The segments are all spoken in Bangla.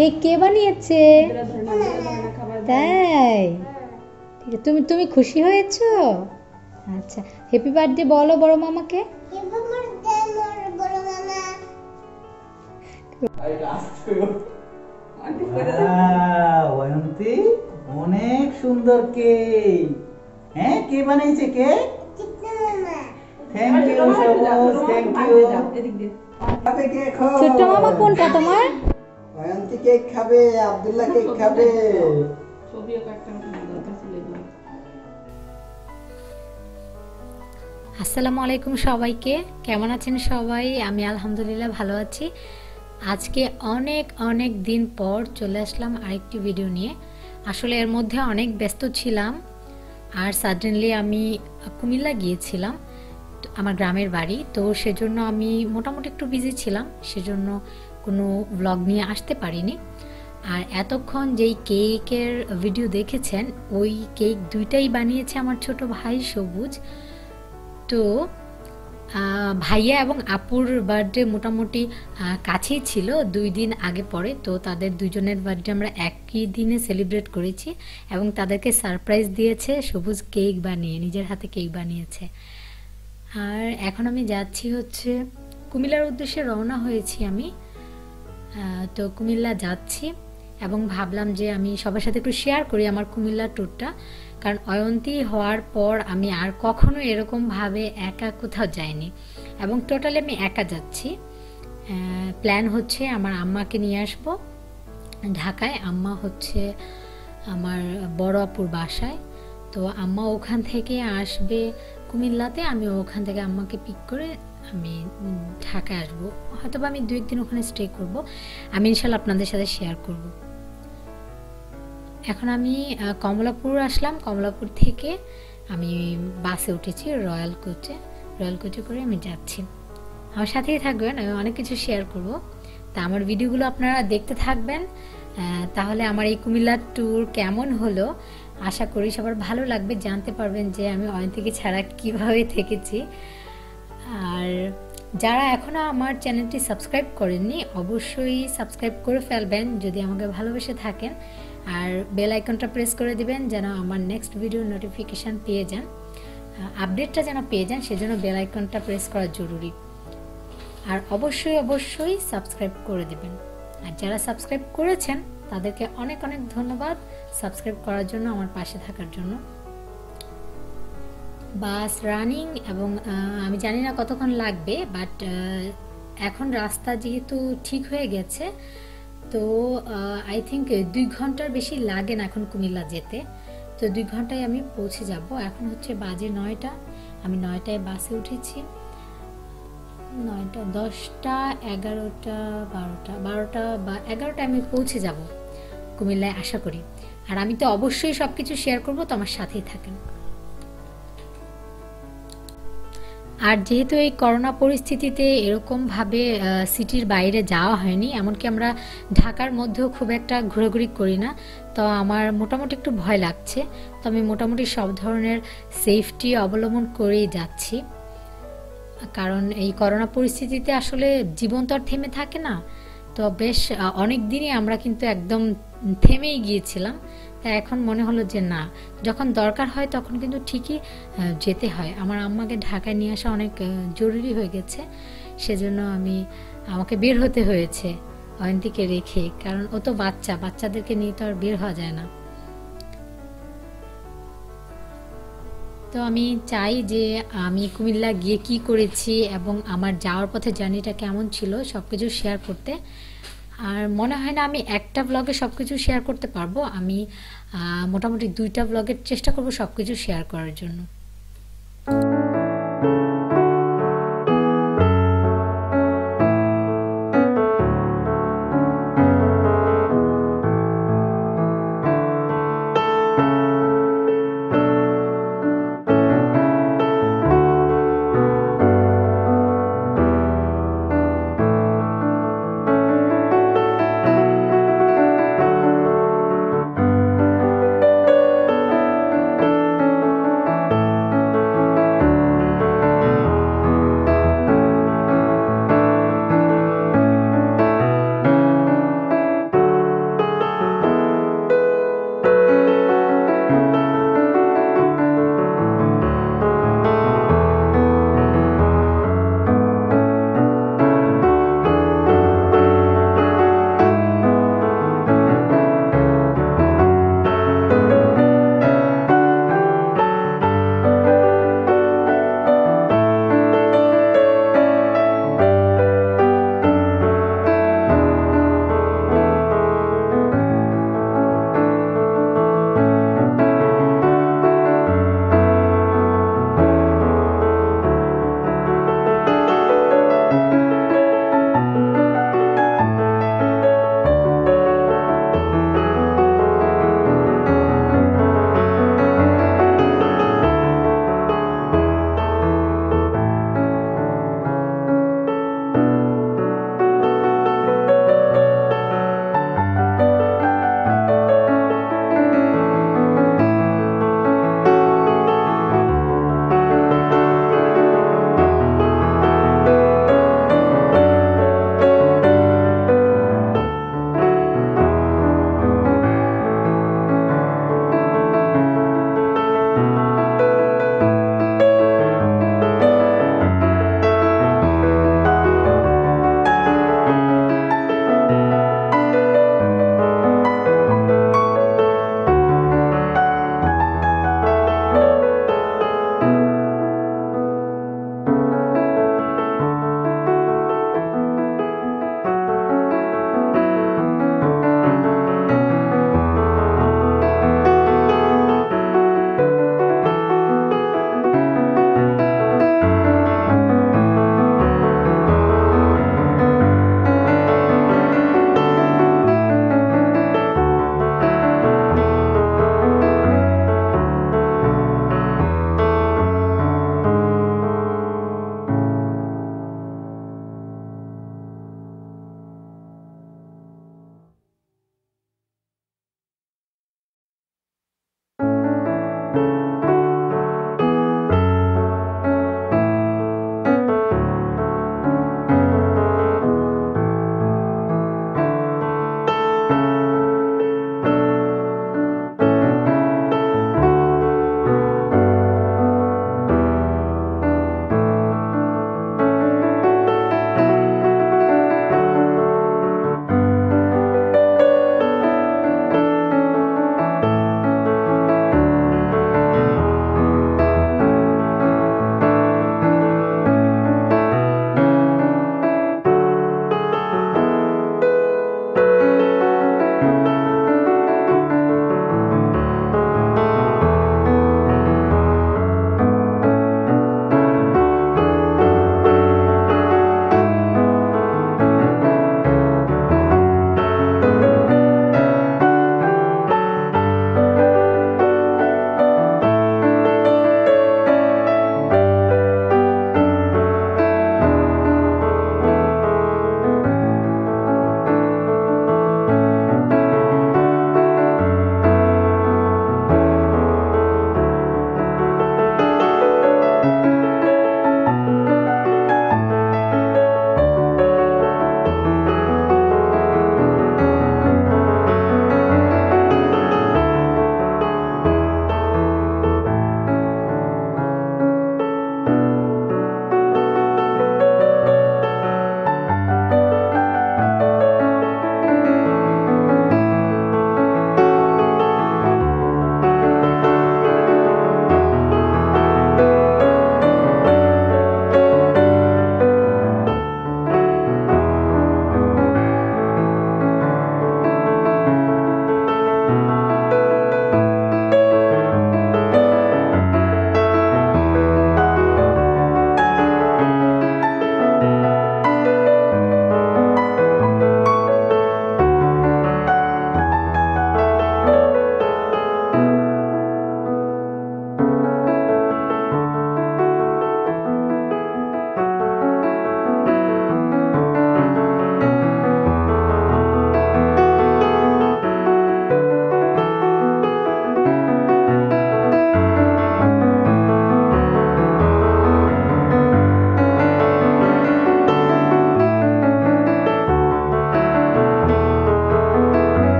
কেক কে বানিয়েছে? তাই? ঠিক আছে, তুমি খুশি হয়েছো? আচ্ছা, হ্যাপি বার্থডে বলো বড় মামাকে। অয়ন্তী, অনেক সুন্দর কেক। হ্যাঁ, কে বানিয়েছে কেক? থ্যাংক ইউ সবুজ, থ্যাংক ইউ। খাবে কেক? ছোট্ট মামা কোনটা তোমার? অয়ন্তী কেক খাবে, আব্দুল্লাহ কেক খাবে। আসসালামু আলাইকুম সবাইকে, কেমন আছেন সবাই? আমি আলহামদুলিল্লাহ ভালো আছি। আজকে অনেক অনেক দিন পর চলে আসলাম আরেকটি ভিডিও নিয়ে। আসলে এর মধ্যে অনেক ব্যস্ত ছিলাম, আর সাডেনলি আমি কুমিল্লা গিয়েছিলাম, আমার গ্রামের বাড়ি। তো সেজন্য আমি মোটামুটি একটু বিজি ছিলাম, সেজন্য কোনো ব্লগ নিয়ে আসতে পারিনি। আর এতক্ষণ যেই কেকের ভিডিও দেখেছেন, ওই কেক দুইটাই বানিয়েছে আমার ছোট ভাই সবুজ। তো ভাইয়া এবং আপুর বার্থডে মোটামুটি কাছেই ছিল, 2 দিন আগে পরে। তো তাদের দুজনের বার্থডে আমরা একই দিনে সেলিব্রেট করেছি, এবং তাদেরকে সারপ্রাইজ দিয়েছে সবুজ কেক বানিয়ে, নিজের হাতে কেক বানিয়েছে। আর এখন আমি যাচ্ছি হচ্ছে কুমিল্লার উদ্দেশ্যে, রওনা হয়েছি আমি। তো কুমিল্লা যাচ্ছি, এবং ভাবলাম যে আমি সবার সাথে একটু শেয়ার করি আমার কুমিল্লা ট্যুরটা। কারণ অয়ন্তী হওয়ার পর আমি আর কখনো এরকমভাবে একা কোথাও যাইনি, এবং টোটালি আমি একা যাচ্ছি। প্ল্যান হচ্ছে আমার আম্মাকে নিয়ে আসব ঢাকায়। আম্মা হচ্ছে আমার বড় আপুর বাসায়। তো আম্মা ওখান থেকে আসবে কুমিল্লাতে, আমি ওখান থেকে আম্মাকে পিক করে আমি ঢাকায় আসবো। হয়তো বা আমি 2 দিন ওখানে স্টে করব, আমি ইনশাল্লাহ আপনাদের সাথে শেয়ার করব। এখন আমি কমলাপুর আসলাম, কমলাপুর থেকে আমি বাসে উঠেছি রয়্যাল কোচে করে আমি যাচ্ছি। আমার সাথেই থাকবেন, আমি অনেক কিছু শেয়ার করব। তা আমার ভিডিওগুলো আপনারা দেখতে থাকবেন, তাহলে আমার এই কুমিল্লার ট্যুর কেমন হলো আশা করি সবার ভালো লাগবে, জানতে পারবেন যে আমি অয়ন্তীকে ছাড়া কীভাবে থেকেছি। আর যারা এখনও আমার চ্যানেলটি সাবস্ক্রাইব করেননি, অবশ্যই সাবস্ক্রাইব করে ফেলবেন যদি আমাকে ভালোবেসে থাকেন। আর বেল আইকনটা প্রেস করে দিবেন যেন আমার নেক্সট ভিডিও নোটিফিকেশান পেয়ে যান, আপডেটটা যেন পেয়ে যান, সেজন্য বেল আইকনটা প্রেস করা জরুরি। আর অবশ্যই সাবস্ক্রাইব করে দিবেন। আর যারা সাবস্ক্রাইব করেছেন তাদেরকে অনেক অনেক ধন্যবাদ সাবস্ক্রাইব করার জন্য, আমার পাশে থাকার জন্য। বাস রানিং, এবং আমি জানি না কতক্ষণ লাগবে, বাট এখন রাস্তা যেহেতু ঠিক হয়ে গেছে, তো আই থিঙ্ক 2 ঘন্টার বেশি লাগে না এখন কুমিল্লা যেতে। তো 2 ঘন্টায় আমি পৌঁছে যাব। এখন হচ্ছে বাজে 9টা, আমি 9টায় বাসে উঠেছি। 9টা, 10টা, 11টা, 12টা বা 11টায় আমি পৌঁছে যাব কুমিল্লায় আশা করি। আর আমি তো অবশ্যই সব কিছু শেয়ার করবো, তো আমার সাথেই থাকেন। আর যেহেতু এই করোনা পরিস্থিতিতে এরকমভাবে সিটির বাইরে যাওয়া হয়নি, এমনকি আমরা ঢাকার মধ্যেও খুব একটা ঘোরাঘুরি করি না, তো আমার মোটামুটি একটু ভয় লাগছে। তো আমি মোটামুটি সব ধরনের সেফটি অবলম্বন করেই যাচ্ছি, কারণ এই করোনা পরিস্থিতিতে আসলে জীবন তো আর থেমে থাকে না। তো বেশ অনেক দিনই আমরা কিন্তু একদম থেমেই গিয়েছিলাম। তা এখন মনে হলো যে না, যখন দরকার হয় তখন কিন্তু ঠিকই যেতে হয়। আমার আম্মাকে ঢাকায় নিয়ে আসা অনেক জরুরি হয়ে গেছে, সেজন্য আমাকে বের হতে হয়েছে অয়ন্তীকে রেখে, কারণ ও তো বাচ্চাদেরকে নিয়ে তো আর বের হওয়া যায় না। তো আমি চাই যে আমি কুমিল্লা গিয়ে কি করেছি এবং আমার যাওয়ার পথে জার্নিটা কেমন ছিল সব কিছু শেয়ার করতে। আর মনে হয় না আমি একটা ব্লগে সব কিছু শেয়ার করতে পারবো, আমি মোটামুটি 2টা ব্লগের চেষ্টা করব সব কিছু শেয়ার করার জন্য।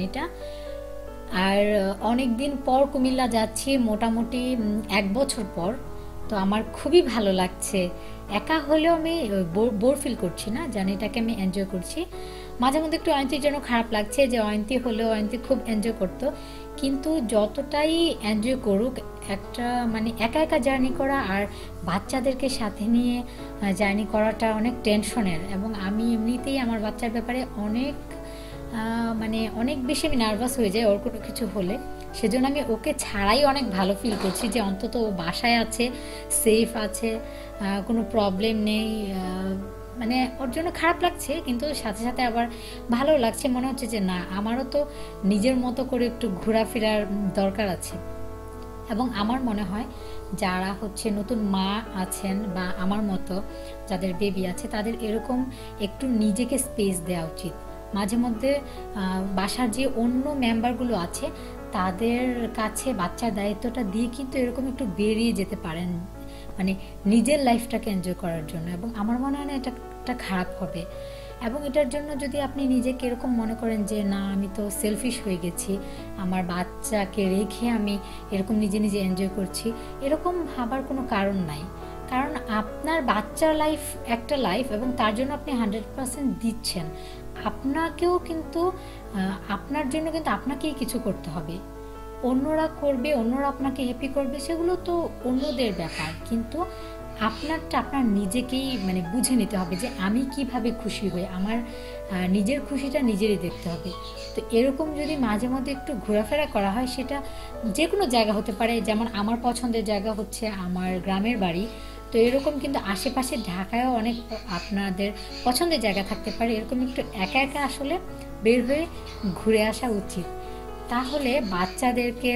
জার্নিটা। আর অনেক দিন পর কুমিল্লা যাচ্ছি, মোটামুটি 1 বছর পর। তো আমার খুবই ভালো লাগছে। একা হলেও আমি বোর ফিল করছি না, জার্নিটাকে আমি এনজয় করছি। মাঝে মধ্যে একটু অয়ন্তীর জন্য খারাপ লাগছে যে অয়ন্তী হলেও অয়ন্তী খুব এনজয় করতো, কিন্তু যতটাই এনজয় করুক, একটা মানে একা একা জার্নি করা আর বাচ্চাদেরকে সাথে নিয়ে জার্নি করাটা অনেক টেনশনের। এবং আমি এমনিতেই আমার বাচ্চার ব্যাপারে অনেক মানে অনেক বেশি আমি নার্ভাস হয়ে যাই ওর কোনো কিছু হলে। সেজন্য আমি ওকে ছাড়াই অনেক ভালো ফিল করছি যে অন্তত ও বাসায় আছে, সেফ আছে, কোনো প্রবলেম নেই। মানে ওর জন্য খারাপ লাগছে, কিন্তু সাথে সাথে আবার ভালো লাগছে। মনে হচ্ছে যে না, আমারও তো নিজের মতো করে একটু ঘোরাফেরার দরকার আছে। এবং আমার মনে হয় যারা হচ্ছে নতুন মা আছেন বা আমার মতো যাদের বেবি আছে, তাদের এরকম একটু নিজেকে স্পেস দেওয়া উচিত। মাঝে মধ্যে বাসার যে অন্য মেম্বারগুলো আছে তাদের কাছে বাচ্চার দায়িত্বটা দিয়ে কিন্তু এরকম একটু বেরিয়ে যেতে পারেন, মানে নিজের লাইফটাকে এনজয় করার জন্য। এবং আমার মনে হয় না এটা একটা খারাপ হবে। এবং এটার জন্য যদি আপনি নিজেকে এরকম মনে করেন যে না, আমি তো সেলফিশ হয়ে গেছি, আমার বাচ্চাকে রেখে আমি এরকম নিজে নিজে এনজয় করছি, এরকম ভাবার কোনো কারণ নাই। কারণ আপনার বাচ্চার লাইফ একটা লাইফ, এবং তার জন্য আপনি 100% দিচ্ছেন। আপনাকেও কিন্তু আপনার জন্য কিন্তু আপনাকেই কিছু করতে হবে। অন্যরা করবে, অন্যরা আপনাকে হ্যাপি করবে, সেগুলো তো অন্যদের ব্যাপার, কিন্তু আপনারটা আপনার নিজেকেই মানে বুঝে নিতে হবে যে আমি কিভাবে খুশি হই, আমার নিজের খুশিটা নিজেরই দেখতে হবে। তো এরকম যদি মাঝে মধ্যে একটু ঘোরাফেরা করা হয়, সেটা যে কোনো জায়গা হতে পারে। যেমন আমার পছন্দের জায়গা হচ্ছে আমার গ্রামের বাড়ি, তো এরকম কিন্তু আশেপাশে ঢাকায়ও অনেক আপনাদের পছন্দের জায়গা থাকতে পারে। এরকম একটু একা একা আসলে বের হয়ে ঘুরে আসা উচিত। তাহলে বাচ্চাদেরকে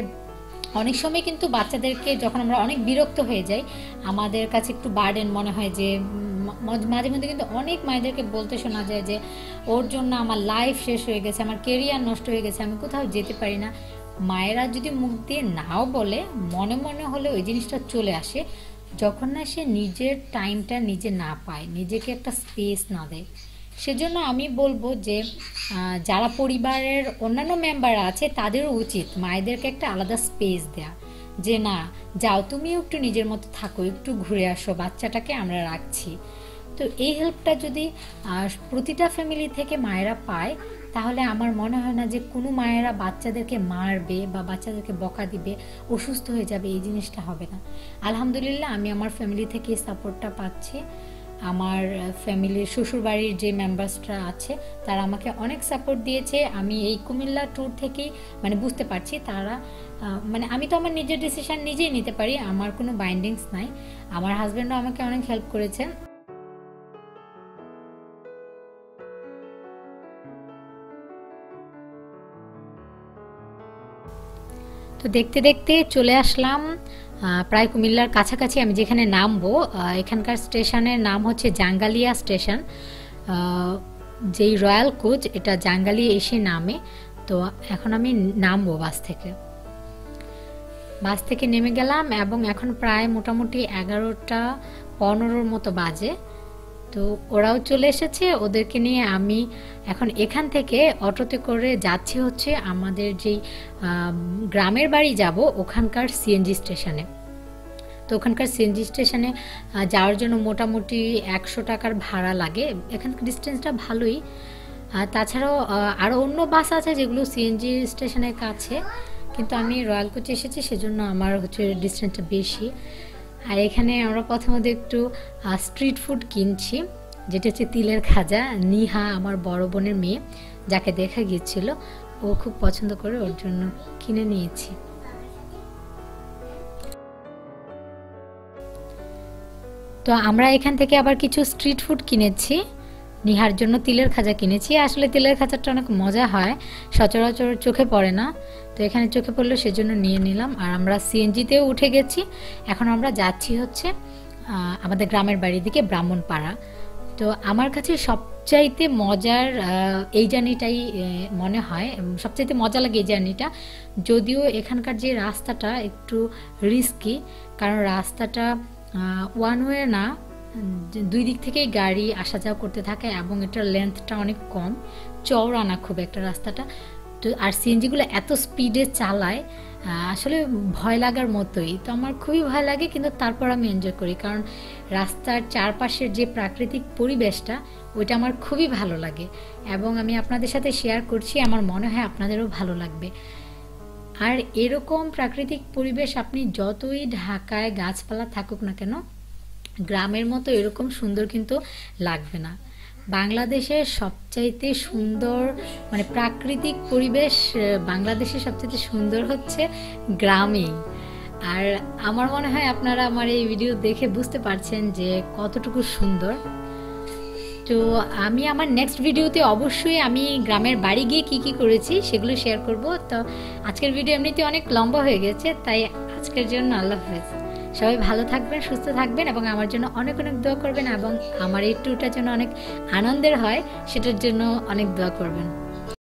অনেক সময় কিন্তু বাচ্চাদেরকে যখন আমরা অনেক বিরক্ত হয়ে যাই, আমাদের কাছে একটু বার্ডেন মনে হয় যে মাঝে মধ্যে কিন্তু অনেক মায়েদেরকে বলতে শোনা যায় যে ওর জন্য আমার লাইফ শেষ হয়ে গেছে, আমার কেরিয়ার নষ্ট হয়ে গেছে, আমি কোথাও যেতে পারি না। মায়েরা যদি মুখ দিয়ে নাও বলে, মনে মনে হলে ওই জিনিসটা চলে আসে যখন না সে নিজের টাইমটা নিজে না পায়, নিজেকে একটা স্পেস না দেয়। সেজন্য আমি বলবো যে যারা পরিবারের অন্যান্য মেম্বাররা আছে তাদেরও উচিত মায়েদেরকে একটা আলাদা স্পেস দেয়া, যে না, যাও তুমিও একটু নিজের মতো থাকো, একটু ঘুরে আসো, বাচ্চাটাকে আমরা রাখছি। তো এই হেল্পটা যদি প্রতিটা ফ্যামিলি থেকে মায়েরা পায়, তাহলে আমার মনে হয় না যে কোনো মায়েরা বাচ্চাদেরকে মারবে বা বাচ্চাদেরকে বকা দিবে, অসুস্থ হয়ে যাবে, এই জিনিসটা হবে না। আলহামদুলিল্লাহ আমি আমার ফ্যামিলি থেকে সাপোর্টটা পাচ্ছি। আমার ফ্যামিলির শ্বশুরবাড়ির যে মেম্বার্সরা আছে তারা আমাকে অনেক সাপোর্ট দিয়েছে। আমি এই কুমিল্লা ট্যুর থেকেই মানে বুঝতে পারছি তারা মানে আমি তো আমার নিজের ডিসিশন নিজেই নিতে পারি, আমার কোনো বাইন্ডিংস নাই। আমার হাজব্যান্ডও আমাকে অনেক হেল্প করেছেন। তো দেখতে দেখতে চলে আসলাম প্রায় কুমিল্লার কাছাকাছি। আমি যেখানে নামবো, এখানকার স্টেশনের নাম হচ্ছে জাঙ্গালিয়া স্টেশন। যেই রয়্যাল কোচ, এটা জাঙ্গালিয়া এসে নামে। তো এখন আমি নামবো বাস থেকে নেমে গেলাম, এবং এখন প্রায় মোটামুটি 11টা 15 মতো বাজে। তো ওরাও চলে এসেছে, ওদেরকে নিয়ে আমি এখন এখান থেকে অটোতে করে যাচ্ছি হচ্ছে আমাদের যেই গ্রামের বাড়ি যাব ওখানকার সিএনজি স্টেশনে। তো ওখানকার সিএনজি স্টেশনে যাওয়ার জন্য মোটামুটি 100 টাকার ভাড়া লাগে। এখানকার ডিস্টেন্সটা ভালোই। তাছাড়াও আরও অন্য বাস আছে যেগুলো সিএনজি স্টেশনের কাছে, কিন্তু আমি রয়্যাল কোচে এসেছি সেজন্য আমার হচ্ছে ডিস্টেন্সটা বেশি। আর এখানে আমরা প্রথমত একটু স্ট্রিট ফুড কিনছি, যেটা হচ্ছে তিলের খাজা। নিহা আমার বড় বোনের মেয়ে, যাকে দেখা গিয়েছিল, ও খুব পছন্দ করে, ওর জন্য কিনে নিয়েছি। তো আমরা এখান থেকে আবার কিছু স্ট্রিট ফুড কিনেছি। নিহার জন্য তিলের খাজা কিনেছি। আসলে তিলের খাজাটা অনেক মজা হয়, সচরাচর চোখে পড়ে না, তো এখানে চোখে পড়লো সেজন্য নিয়ে নিলাম। আর আমরা সিএনজিতেও উঠে গেছি। এখন আমরা যাচ্ছি হচ্ছে আমাদের গ্রামের বাড়ির দিকে, ব্রাহ্মণপাড়া। তো আমার কাছে সবচাইতে মজার এই জার্নিটাই মনে হয়, সবচাইতে মজা লাগে এই জার্নিটা। যদিও এখানকার যে রাস্তাটা একটু রিস্কি, কারণ রাস্তাটা ওয়ান ওয়ে না, দুই দিক থেকেই গাড়ি আসা যাওয়া করতে থাকে, এবং এটার লেন্থটা অনেক কম, চওড়া না খুব একটা রাস্তাটা। তো আর সিএনজিগুলো এত স্পিডে চালায়, আসলে ভয় লাগার মতোই। তো আমার খুবই ভয় লাগে, কিন্তু তারপর আমি এনজয় করি, কারণ রাস্তার চারপাশের যে প্রাকৃতিক পরিবেশটা ওইটা আমার খুবই ভালো লাগে, এবং আমি আপনাদের সাথে শেয়ার করছি, আমার মনে হয় আপনাদেরও ভালো লাগবে। আর এরকম প্রাকৃতিক পরিবেশ আপনি যতই ঢাকায় গাছপালা থাকুক না কেন, গ্রামের মতো এরকম সুন্দর কিন্তু লাগবে না। বাংলাদেশের সবচাইতে সুন্দর মানে প্রাকৃতিক পরিবেশ, বাংলাদেশের সবচাইতে সুন্দর হচ্ছে গ্রামেই। আর আমার মনে হয় আপনারা আমার এই ভিডিও দেখে বুঝতে পারছেন যে কতটুকু সুন্দর। তো আমি আমার নেক্সট ভিডিওতে অবশ্যই আমি গ্রামের বাড়ি গিয়ে কি কি করেছি সেগুলো শেয়ার করব। তো আজকের ভিডিও এমনিতে অনেক লম্বা হয়ে গেছে, তাই আজকের জন্য আল্লাহ হাফেজ। সবাই ভালো থাকবেন, সুস্থ থাকবেন, এবং আমার জন্য অনেক অনেক দোয়া করবেন, এবং আমার এই ট্যুরটা যেন অনেক আনন্দের হয় সেটার জন্য অনেক দোয়া করবেন।